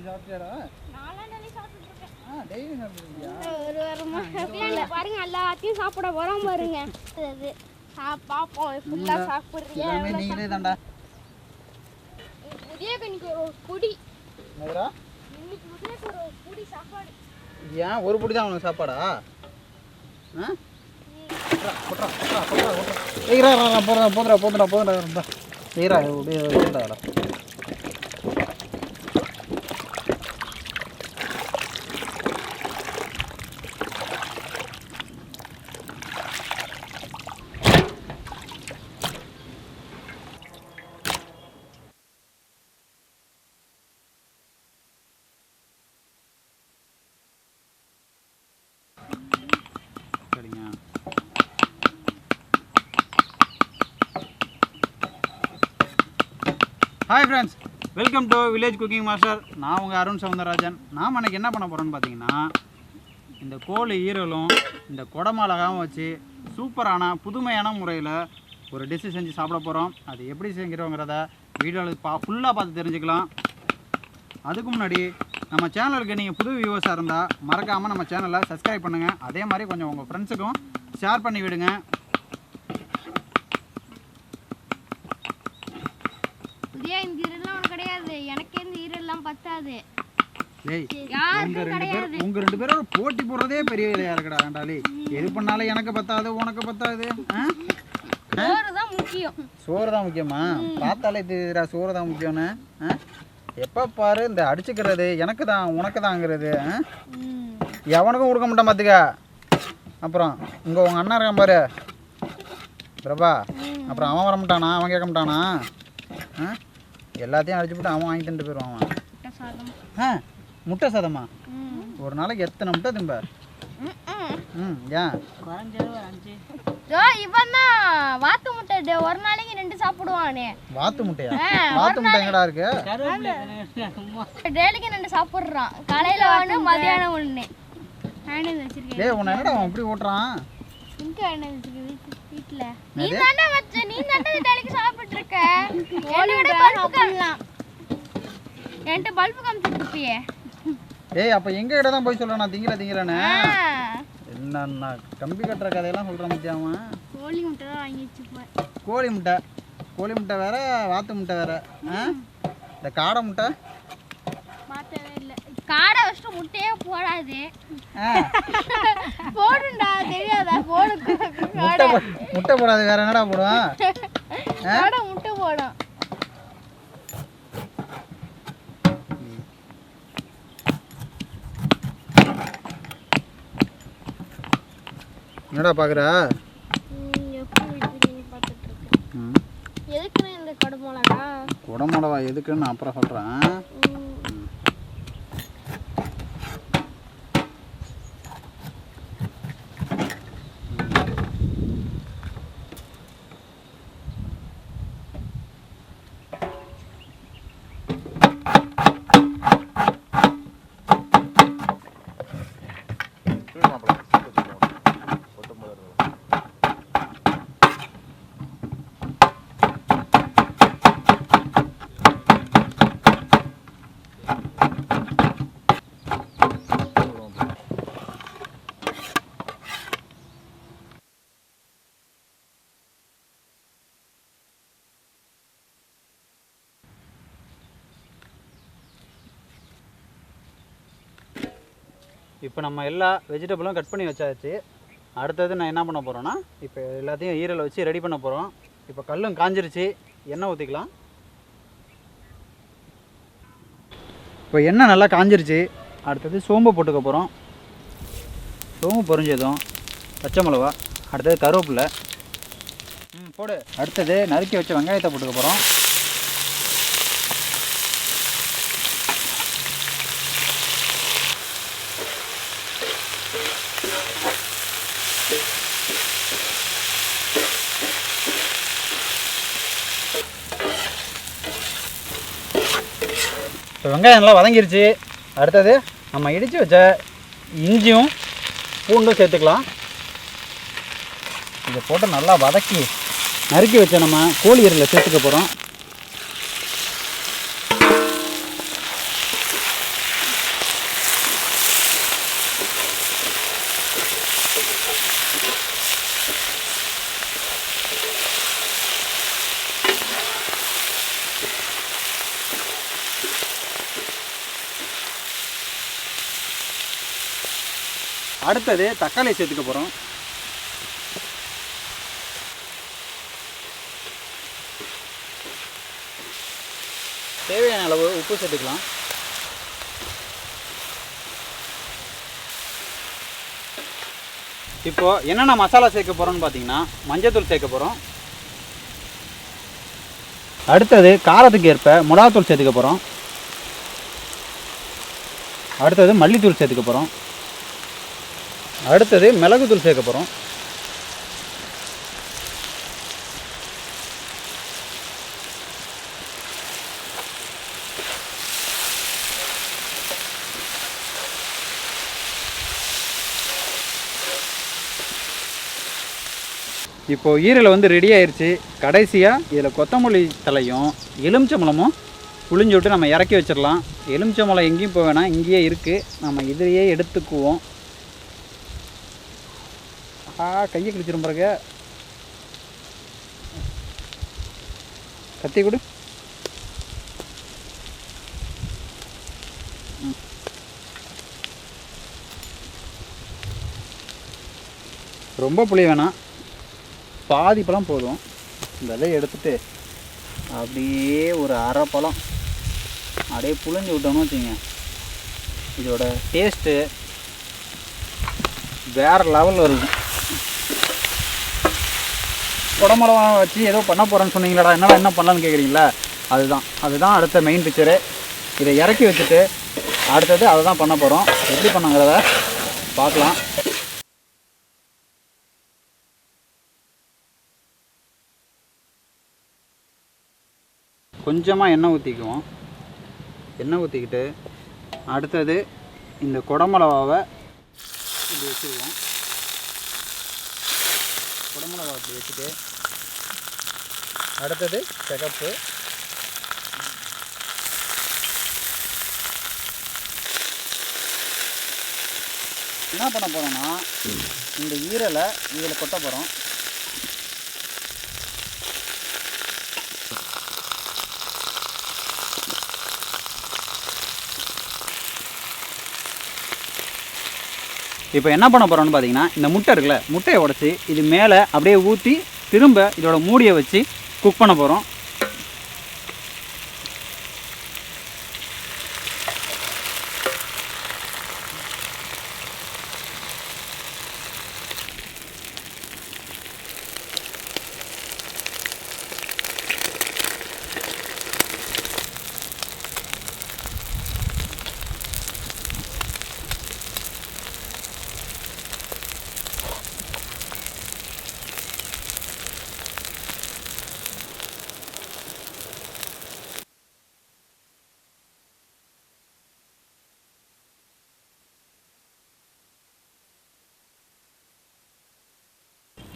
சாப்பிட்டியாடா? நாளானே சாப்பிட்டுட்டு இருக்கேன். டெய்லி சாப்பிடுறியா? ஒரு வாரமா இல்ல பாருங்க எல்லாத்தையும் சாப்பிட போறோம் பாருங்க. அது பாப்போம் ஃபுல்லா சாப்பிடுறியா? எல்லாமே நீங்களே தான்டா. புதிய கனிக்கு ஒரு பொடி. என்னடா? இன்னைக்கு புதிய ஒரு பொடி சாப்பாடு. ஏன் ஒரு பொடி தான் உனக்கு சாப்பாடா? போதுடா. ஏய்ரா அப்படியே வச்சுட்டாடா. Hi friends, welcome to village cooking master. நான் உங்கள் அருண் சவுந்தரராஜன். நாம் அன்றைக்கி என்ன பண்ண போகிறோன்னு பார்த்தீங்கன்னா, இந்த கோழி ஈரலும் இந்த குடமிளகாவும் வச்சு சூப்பரான புதுமையான முறையில் ஒரு டிஷ்ஷு செஞ்சு சாப்பிட போகிறோம். அது எப்படி செஞ்சுக்கிறோங்கிறத வீடியோவில் ஃபுல்லாக பார்த்து தெரிஞ்சுக்கலாம். அதுக்கு முன்னாடி நம்ம சேனலுக்கு நீங்கள் புது வியூவர்ஸாக இருந்தால் மறக்காமல் நம்ம சேனலை சப்ஸ்கிரைப் பண்ணுங்கள். அதே மாதிரி கொஞ்சம் உங்கள் ஃப்ரெண்ட்ஸுக்கும் ஷேர் பண்ணி விடுங்க. உங்க ரெண்டு பேரும் போட்டி போடுறதே பெரிய வேலையா இருக்குடா. ஆண்டாளி எது பண்ணாலும் எனக்கு பத்தாது உனக்கு பத்தாது. சோறு தான் முக்கியமா? பார்த்தாலே தெரியுதுடா சோறு தான் முக்கியம்னு. எப்ப பாரு இந்த அடிச்சுக்கிறது எனக்கு தான் உனக்கு தாங்கிறது. எவனுக்கும் கொடுக்க மாட்டேன் பார்த்துக்க. அப்புறம் உங்க அண்ணன் இருக்கான் பாரு பிரபா, அப்புறம் அவன் வர மாட்டானா? அவன் கேட்க மாட்டானா? எல்லாத்தையும் அடிச்சு போட்டு அவன் வாங்கி தின்ட்டு போயிடுவான். அவன் முட்டை சாதமா? ஒரு நாளைக்கு எத்தனை முட்டை திம்ப? ஏன் இவன் தான் வாத்து முட்டை ஒரு நாளைக்கு 2 சாப்பிடுவானே. வாத்து முட்டையா? வாத்து முட்டை எங்கடா இருக்கு? டெய்லிக்கு 2 சாப்பிடுறான். காலையில ஒண்ணு மதியானம் ஒண்ணு. டேய் உன்னை என்னடா அவன் இப்படி ஓட்டுறான்? இங்க என்ன வச்சிருக்கு வீட்ல? நீ தானே வச்ச, நீ தானே டெய்லிக்கு சாப்பிட்டு இருக்க. என்னோட பல்பு காணலாம். என்கிட்ட பல்பு காமிச்சிருப்பியே. டேய் அப்ப எங்க கிட்ட தான் போய் சொல்ற நான் திங்கறேன்னு? என்னன்னா கம்பி கட்டுற கதையெல்லாம் சொல்றான் மத்தியாமா. கோழி முட்டை தான் வாங்கி வச்சுப்பேன். கோழி முட்டை வேற, வாத்து முட்டை வேற. இந்த காடை முட்டை மாத்தவே இல்ல. காடை வச்சு முட்டையே போடாது. போடுடா தெரியாதா? போடு. முட்டை போடாது வேற என்னடா போடுவான்? காடை முட்டை போடும். என்னடா பாக்குற? எதுக்குன்னு இந்த குடமிளகா எதுக்குன்னு நான் அப்புறம் சொல்றேன். இப்போ நம்ம எல்லா வெஜிடபிளும் கட் பண்ணி வச்சாச்சு. அடுத்தது நான் என்ன பண்ண போகிறேன்னா, இப்போ எல்லாத்தையும் ஈரலை வச்சு ரெடி பண்ண போகிறோம். இப்போ கல்லும் காஞ்சிருச்சு, எண்ணெய் ஊற்றிக்கலாம். இப்போ எண்ணெய் நல்லா காஞ்சிருச்சு. அடுத்தது சோம்பு போட்டுக்க போகிறோம். சோம்பு பொரிஞ்சதும் பச்சை மிளகா, அடுத்தது கருவேப்பிலை போடு. அடுத்தது நறுக்கி வச்ச வெங்காயத்தை போட்டுக்க போகிறோம். இப்போ வெங்காயம் நல்லா வதங்கிருச்சு. அடுத்தது நம்ம இடித்து வச்ச இஞ்சியும் பூண்டும் சேர்த்துக்கலாம். இதை போட்டு நல்லா வதக்கி நறுக்கி வச்ச நம்ம கோழி ஈரலை சேர்த்துக்க போகிறோம். அடுத்தது தக்காளி சேர்த்துக்க போகிறோம். தேவையான அளவு உப்பு சேர்த்துக்கலாம். இப்போது என்னென்ன மசாலா சேர்க்க போகிறோம்னு பார்த்தீங்கன்னா மஞ்சள்தூள் சேர்க்க போகிறோம். அடுத்தது காரத்துக்கு ஏற்ப மிளகாத்தூள் சேர்த்துக்க போகிறோம். அடுத்தது மல்லித்தூள் சேர்த்துக்க போகிறோம். அடுத்தது மிளகுத்தூள் சேர்க்க போகிறோம். இப்போது ஈரல் வந்து ரெடி ஆயிடுச்சு. கடைசியாக இதில் கொத்தமல்லி தலையும் எலுமிச்சம்பழமும் புளிஞ்சு விட்டு நம்ம இறக்கி வச்சிடலாம். எலுமிச்சம்பழம் எங்கேயும் போக வேணாம், இங்கேயே இருக்குது, நம்ம இதிலேயே எடுத்துக்குவோம். கையை கிழிச்சிரும் பிறகு கத்தி கொடு. ரொம்ப புளி வேணாம், பாதி பழம் போதும். இந்த இலையை எடுத்துட்டு அப்படியே ஒரு அரை பழம் அப்படியே புளிஞ்சு விட்டோம்னு வச்சுங்க, இதோட டேஸ்ட்டு வேறு லெவலில் இருக்கும். குடமிளகா வச்சு ஏதோ பண்ண போகிறேன்னு சொன்னீங்களாடா, என்னடா என்ன பண்ணலான்னு கேட்குறீங்களா? அதுதான் அடுத்த மெயின் பிக்சரு. இதை இறக்கி வச்சுட்டு அடுத்தது அதை தான் பண்ண போகிறோம். எப்படி பண்ணுங்கிறத பார்க்கலாம். கொஞ்சமாக எண்ணெய் ஊற்றிக்குவோம். எண்ணெய் ஊற்றிக்கிட்டு அடுத்தது இந்த குடமிளகாவை இப்படி வச்சுக்குவோம். குடமிளகா இப்படி வச்சுட்டு அடுத்தது சிகப்பு, என்ன பண்ண போகிறோம்னா இந்த ஈரலை இதில் கொட்ட போகிறோம். இப்போ என்ன பண்ண போகிறோம்னு பார்த்தீங்கன்னா இந்த முட்டை இருக்குல்ல, முட்டையை உடச்சி இது மேலே அப்படியே ஊற்றி திரும்ப இதோட மூடியை வச்சு குக் பண்ண போகிறோம்.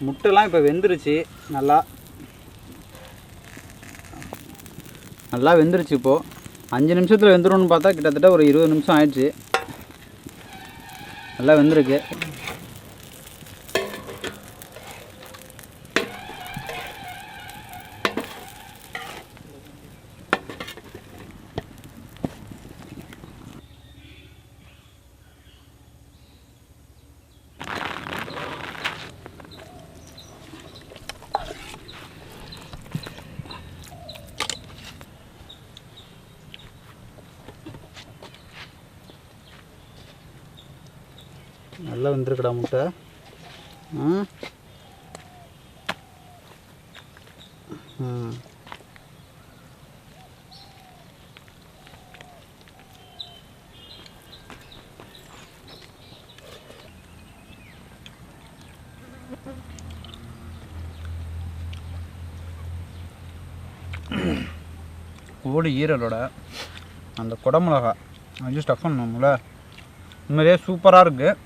முட்டைலாம் இப்போ வெந்துருச்சு, நல்லா வெந்துருச்சு. இப்போது 5 நிமிஷத்தில் வெந்துரும்னு பார்த்தா கிட்டத்தட்ட ஒரு 20 நிமிஷம் ஆயிடுச்சு. நல்லா வெந்திருக்கு. நல்லா வெந்திருக்குடா முட்டை. கோழி ஈரலோட அந்த குடமிளகா வச்சு ஸ்டஃப் பண்ணணும்ல, உண்மையிலே சூப்பராக இருக்குது.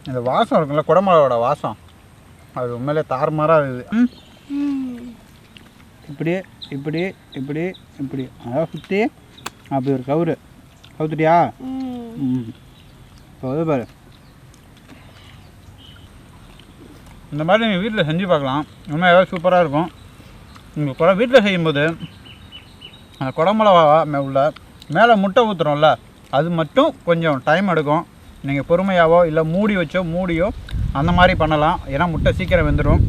இந்த வாசம் இருக்குல்ல, குடமிளகாவோட வாசம், அது உண்மையிலே தாறுமாறாக இருக்குது. இப்படி இப்படி இப்படி இப்படி அதாவது சுற்றி அப்படி ஒரு கவுத்துட்டியா? இப்போ வந்து பாரு, இந்த மாதிரி நீங்கள் வீட்டில் செஞ்சு பார்க்கலாம். உண்மையாக சூப்பராக இருக்கும். நீங்கள் வீட்டில் செய்யும்போது அந்த குடமிளகா உள்ள மேலே முட்டை ஊற்றுறோம்ல, அது மட்டும் கொஞ்சம் டைம் எடுக்கும். நீங்கள் பொறுமையாவோ இல்லை மூடி வச்சோ மூடியோ அந்த மாதிரி பண்ணலாம். ஏன்னா முட்டை சீக்கிரம் வெந்துடும்.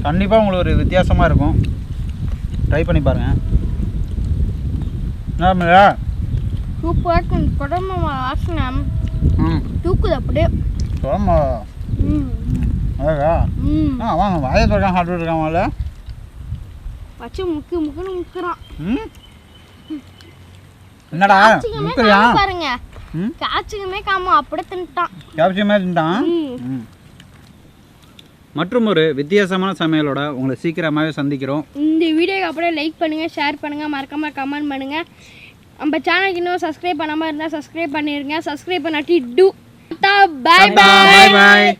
கண்டிப்பாக உங்களுக்கு ஒரு வித்தியாசமாக இருக்கும். ட்ரை பண்ணி பாருங்கள். என்ன சூப்பராக குடம்பு வாசனை தூக்குது அப்படியே. குழம்பா அழகா வாங்க வாயை தொடக்காம சாப்பிட்டு இருக்காங்கல்ல வச்சு முக்குன்னு முக்குறான். என்னடா முக்குறியா பாருங்க. கேப்சிகமே காம அப்படியே தின்ட்டான். கேப்சிகமே தின்ட்டான். மற்றும் ஒரு வித்தியாசமான சமையலோட உங்களை சீக்கிரமாகவே சந்திக்கிறோம். இந்த வீடியோக்கு அப்படியே லைக் பண்ணுங்கள், ஷேர் பண்ணுங்கள், மறக்காமல் கமெண்ட் பண்ணுங்கள். நம்ம சேனலுக்கு இன்னும் சப்ஸ்கிரைப் பண்ணாமல் இருந்தால் சப்ஸ்கிரைப் பண்ணிடுங்க. சப்ஸ்கிரைப் பண்ணாட்டி டூ. பாய் பாய்.